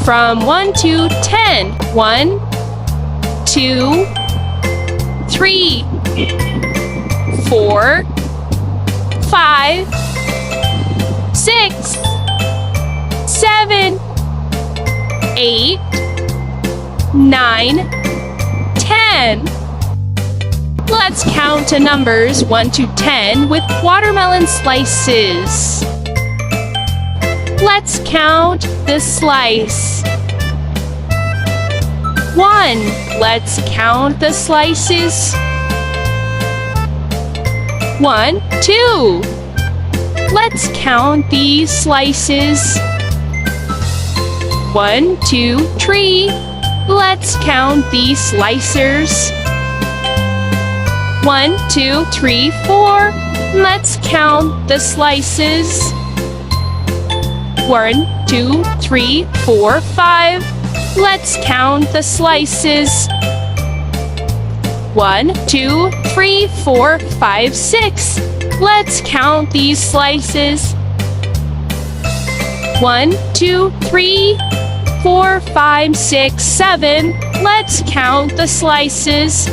from 1 to 10. 1, 2, 3, 4, 5, 6, 7, 8, 9, 10. Let's count to numbers 1 to 10 with watermelon slices. Let's count the slice. 1. Let's count the slices. 1, 2. Let's count these slices. 1, 2, 3. Let's count these slicers. 1, 2, 3, 4. Let's count the slices. 1, 2, 3, 4, 5. Let's count the slices. 1, 2, 3, 4, 5, 6. Let's count these slices. 1, 2, 3, 4, 5, 6, 7. Let's count the slices.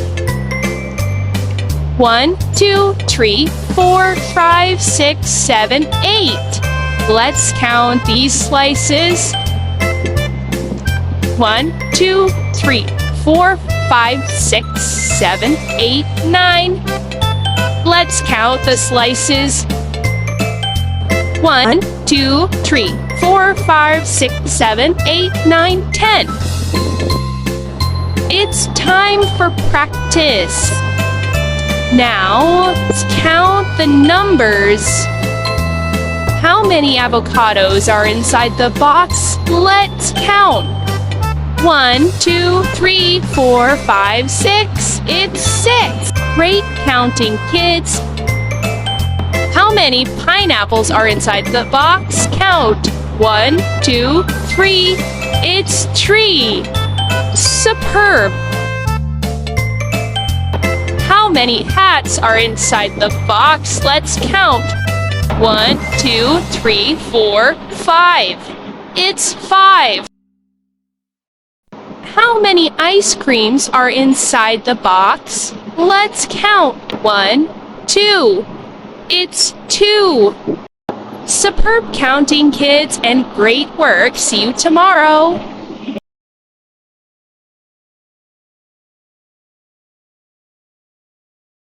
1, 2, 3, 4, 5, 6, 7, 8. Let's count these slices. 1, 2, 3, 4, 5, 6, 7, 8, 9. Let's count the slices. 1, 2, 3, 4, 5, 6, 7, 8, 9, 10. It's time for practice. Now, let's count the numbers. How many avocados are inside the box? Let's count. 1, 2, 3, 4, 5, 6. It's 6. Great counting, kids. How many pineapples are inside the box? Count. 1, 2, 3. It's 3. Superb. How many hats are inside the box? Let's count. 1, 2, 3, 4, 5. It's 5. How many ice creams are inside the box? Let's count. 1, 2. It's 2. Superb counting, kids, and great work. See you tomorrow.